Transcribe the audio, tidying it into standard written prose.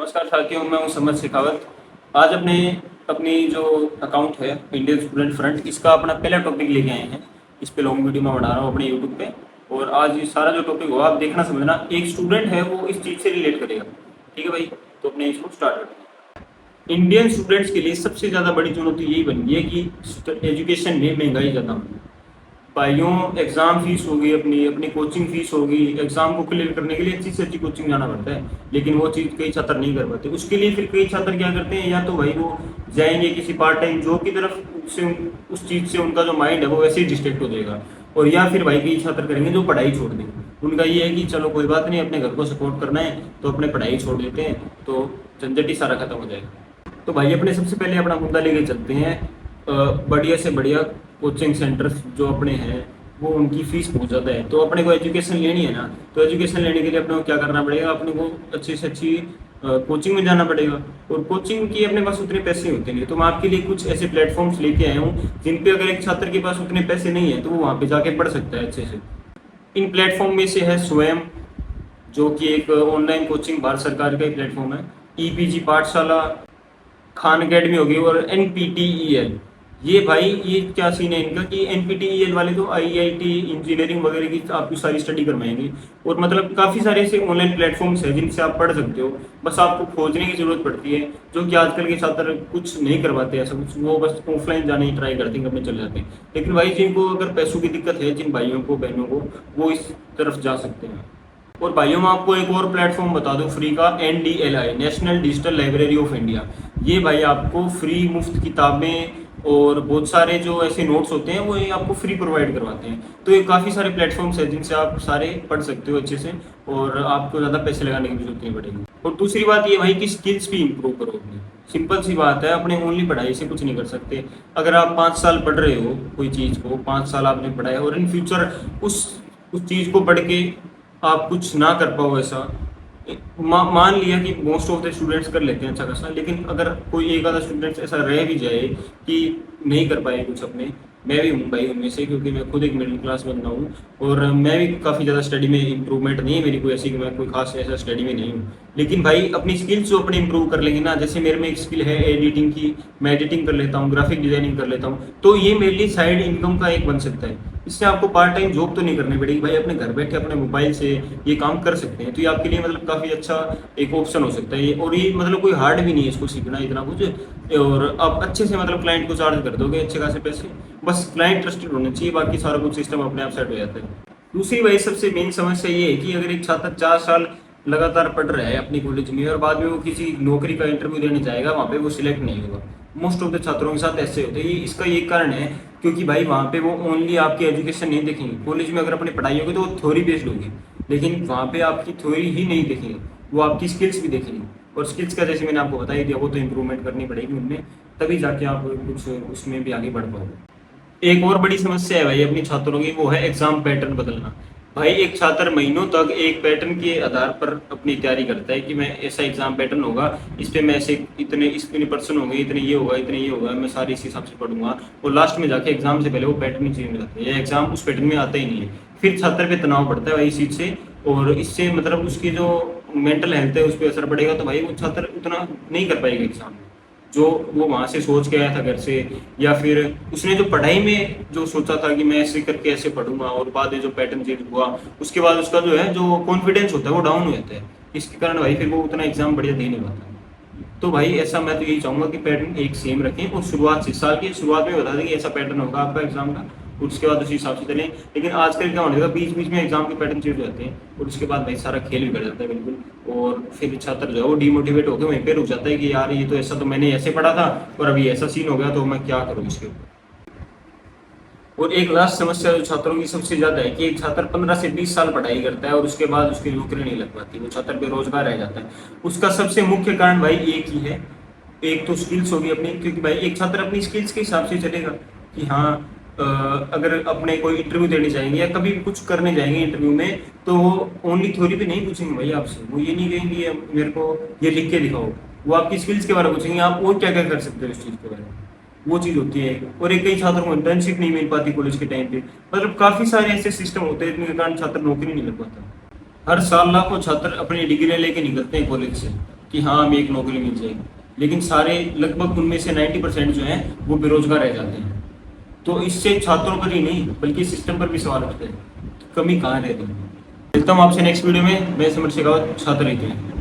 नमस्कार साथियों, मैं हूं समर शेखावत। आज अपने अपनी जो अकाउंट है इंडियन स्टूडेंट फ्रंट, इसका अपना पहला टॉपिक लेके आए हैं। इस पे लॉन्ग वीडियो मैं बना रहा हूँ अपने यूट्यूब पे। और आज ये सारा जो टॉपिक होगा आप देखना समझना, एक स्टूडेंट है वो इस चीज़ से रिलेट करेगा। ठीक है भाई, तो अपने इसको स्टार्ट करते हैं। इंडियन स्टूडेंट्स के लिए सबसे ज़्यादा बड़ी चुनौती यही बन गई है कि एजुकेशन में महंगाई ज़्यादा होगी। भाइयों, एग्ज़ाम फीस होगी, अपनी अपनी कोचिंग फीस होगी। एग्ज़ाम को क्लियर करने के लिए अच्छी से अच्छी कोचिंग जाना पड़ता है, लेकिन वो चीज़ कई छात्र नहीं कर पाते। उसके लिए फिर कई छात्र क्या करते हैं, या तो भाई वो जाएंगे किसी पार्ट टाइम जॉब की तरफ, उससे उस चीज़ से उनका जो माइंड है वो वैसे ही डिस्ट्रैक्ट हो जाएगा। और या फिर भाई कई छात्र करेंगे जो पढ़ाई छोड़ देंगे। उनका ये है कि चलो कोई बात नहीं, अपने घर को सपोर्ट करना है तो अपने पढ़ाई छोड़ देते हैं, तो झंझट ही सारा खत्म हो जाएगा। तो भाई अपने सबसे पहले अपना मुद्दा लेके चलते हैं। बढ़िया से बढ़िया कोचिंग सेंटर्स जो अपने हैं वो उनकी फीस बहुत ज़्यादा है। तो अपने को एजुकेशन लेनी है ना, तो एजुकेशन लेने के लिए अपने को क्या करना पड़ेगा, अपने को अच्छी से अच्छी कोचिंग में जाना पड़ेगा। और कोचिंग की अपने पास उतने पैसे होते नहीं, तो मैं आपके लिए कुछ ऐसे प्लेटफॉर्म्स लेके आया हूँ जिन पे अगर एक छात्र के पास उतने पैसे नहीं है तो वो वहाँ पे जाके पढ़ सकता है अच्छे से। इन प्लेटफॉर्म में से है स्वयं, जो कि एक ऑनलाइन कोचिंग भारत सरकार का ही प्लेटफॉर्म है। ईपीजी पाठशाला, खान अकेडमी होगी, और एनपीटीईएल। ये भाई ये क्या सीन है इनका कि एनपीटीईएल वाले तो आईआईटी इंजीनियरिंग वगैरह की आपकी सारी स्टडी करवाएंगे। और मतलब काफ़ी सारे ऐसे ऑनलाइन प्लेटफॉर्म्स हैं जिनसे आप पढ़ सकते हो। बस आपको खोजने की जरूरत पड़ती है, जो कि आजकल के छात्र कुछ नहीं करवाते ऐसा कुछ, वो बस ऑफलाइन जाने की ट्राई करते हैं, अपने चले जाते हैं। लेकिन भाई जिनको अगर पैसों की दिक्कत है, जिन भाइयों को बहनों को, वो इस तरफ जा सकते हैं। और भाइयों मैं आपको एक और प्लेटफॉर्म बता दूं फ्री का, NDLI, national digital library of India. ये भाई आपको फ्री मुफ्त किताबें और बहुत सारे जो ऐसे नोट्स होते हैं वो ये आपको फ्री प्रोवाइड करवाते हैं। तो ये काफ़ी सारे प्लेटफॉर्म्स हैं जिनसे आप सारे पढ़ सकते हो अच्छे से, और आपको ज़्यादा पैसे लगाने की जरूरत नहीं पड़ेगी। और दूसरी बात ये भाई कि स्किल्स भी इम्प्रूव करो अपनी। सिंपल सी बात है, अपने ओनली पढ़ाई से कुछ नहीं कर सकते। अगर आप 5 साल पढ़ रहे हो कोई चीज़ को, 5 साल आपने पढ़ा है और इन फ्यूचर उस चीज़ को पढ़ के आप कुछ ना कर पाओ ऐसा, मान लिया कि मोस्ट ऑफ द स्टूडेंट्स कर लेते हैं अच्छा खासा, लेकिन अगर कोई एक आधा स्टूडेंट्स ऐसा रह भी जाए कि नहीं कर पाए कुछ अपने, मैं भी हूँ भाई उनमें से, क्योंकि मैं खुद एक मिडिल क्लास बंदा हूँ। और मैं भी काफ़ी ज़्यादा स्टडी में इंप्रूवमेंट नहीं है मेरी कोई ऐसी कि मैं कोई खास ऐसा स्टडी में नहीं हूँ। लेकिन भाई अपनी स्किल्स जो अपने इंप्रूव कर लेंगे ना, जैसे मेरे में एक स्किल है एडिटिंग की, मैं एडिटिंग कर लेता हूँ, ग्राफिक डिजाइनिंग कर लेता हूँ, तो ये मेरे लिए साइड इनकम का एक बन सकता है। इससे आपको पार्ट टाइम जॉब तो नहीं करनी पड़ेगी भाई, अपने घर बैठे अपने मोबाइल से ये काम कर सकते हैं। तो ये आपके लिए मतलब काफ़ी अच्छा एक ऑप्शन हो सकता है ये। और ये मतलब कोई हार्ड भी नहीं है इसको सीखना इतना कुछ, और आप अच्छे से मतलब क्लाइंट को चार्ज कर दोगे अच्छे खासे पैसे। बस क्लाइंट ट्रस्टेड होना चाहिए, बाकी सारा कुछ सिस्टम अपने आप सेट हो जाता है। दूसरी भाई सबसे मेन समस्या ये है कि अगर एक छात्र 4 साल लगातार पढ़ रहा है अपनी कॉलेज में, और बाद में वो किसी नौकरी का इंटरव्यू देने जाएगा, वहाँ पे वो सिलेक्ट नहीं होगा। मोस्ट ऑफ द छात्रों के साथ ऐसे होते हैं। ये इसका ये कारण है क्योंकि भाई वहाँ पे वो ओनली आपकी एजुकेशन नहीं देखेंगे। कॉलेज में अगर अपनी पढ़ाई होगी तो वो थ्योरी बेस्ड होगी, लेकिन वहाँ पे आपकी थ्योरी ही नहीं देखेंगे, वो आपकी स्किल्स भी देखेंगे। और स्किल्स का जैसे मैंने आपको बता ही दिया, वो तो इम्प्रूवमेंट करनी पड़ेगी उनमें, तभी जाके आप कुछ उसमें भी आगे बढ़ पाओगे। एक और बड़ी समस्या है भाई अपनी छात्रों की, वो है एग्जाम पैटर्न बदलना। भाई एक छात्र महीनों तक एक पैटर्न के आधार पर अपनी तैयारी करता है कि मैं ऐसा एग्जाम पैटर्न होगा, इस पे मैं ऐसे इतने पर्सन होंगे, इतने ये होगा, इतने ये होगा, मैं सारे इस हिसाब से पढ़ूंगा। और लास्ट में जाके एग्जाम से पहले वो पैटर्न ही चेंज हो जाता है, या एग्जाम उस पैटर्न में आता ही नहीं है। फिर छात्र पे तनाव पड़ता है भाई इस चीज से, और इससे मतलब उसकी जो मेंटल हेल्थ है उस पर असर पड़ेगा। तो भाई वो छात्र उतना नहीं कर पाएगा एग्जाम में, जो वो वहाँ से सोच के आया था घर से, या फिर उसने जो पढ़ाई में जो सोचा था कि मैं ऐसे करके ऐसे पढ़ूंगा, और बाद में जो पैटर्न चेंज हुआ उसके बाद उसका जो है जो कॉन्फिडेंस होता है वो डाउन हो जाता है। इसके कारण भाई फिर वो उतना एग्जाम बढ़िया दे नहीं पाता। तो भाई ऐसा मैं तो यही चाहूंगा कि पैटर्न एक सेम रखें, और शुरुआत से साल की शुरुआत में बता दें कि ऐसा पैटर्न होगा आपका एग्जाम का, उसके बाद उसी हिसाब से चलें। लेकिन आजकल क्या होने लगा, बीच बीच में एग्जाम के पैटर्न चेंज हो जाते हैं, और उसके बाद भाई सारा खेल बिगड़ जाता है बिल्कुल। और फिर छात्र जो है वो डिमोटिवेट होकर वहीं पे रुक जाता है कि यार ये तो ऐसा, तो मैंने ऐसे पढ़ा था और अभी ऐसा सीन हो गया, तो मैं क्या करूँ इसके ऊपर। और एक लास्ट समस्या जो छात्रों की सबसे ज्यादा है कि एक छात्र 15 से 20 साल पढ़ाई करता है और उसके बाद उसकी नौकरी नहीं लग पाती, वो छात्र बेरोजगार रह जाता है। उसका सबसे मुख्य कारण भाई एक ही है, एक तो स्किल्स होगी अपनी, क्योंकि भाई एक छात्र अपनी स्किल्स के हिसाब से चलेगा कि हाँ, अगर अपने कोई इंटरव्यू देने जाएंगे या कभी भी कुछ करने जाएंगे इंटरव्यू में, तो वो ओनली थ्योरी पे नहीं पूछेंगे भाई आपसे। वो ये नहीं कहेंगे मेरे को ये लिख के दिखाओ, वो आपकी स्किल्स के बारे में पूछेंगे, आप और क्या क्या कर सकते हो इस चीज़ के बारे में। वो चीज़ होती है। और एक कई छात्रों को इंटर्नशिप नहीं मिल पाती कॉलेज के टाइम पे, मतलब काफ़ी सारे ऐसे सिस्टम होते हैं जिनके कारण छात्र नौकरी नहीं लग पाता। हर साल लाखों छात्र अपनी डिग्री लेके निकलते हैं कॉलेज से, कि हाँ हमें एक नौकरी मिल जाएगी, लेकिन सारे लगभग उनमें से 90% जो हैं वो बेरोजगार रह जाते हैं। तो इससे छात्रों पर ही नहीं बल्कि सिस्टम पर भी सवाल उठते हैं, कमी कहाँ रह रही है। मिलता हूँ आपसे नेक्स्ट वीडियो में। मैं समर शेखावत, छात्र हित में।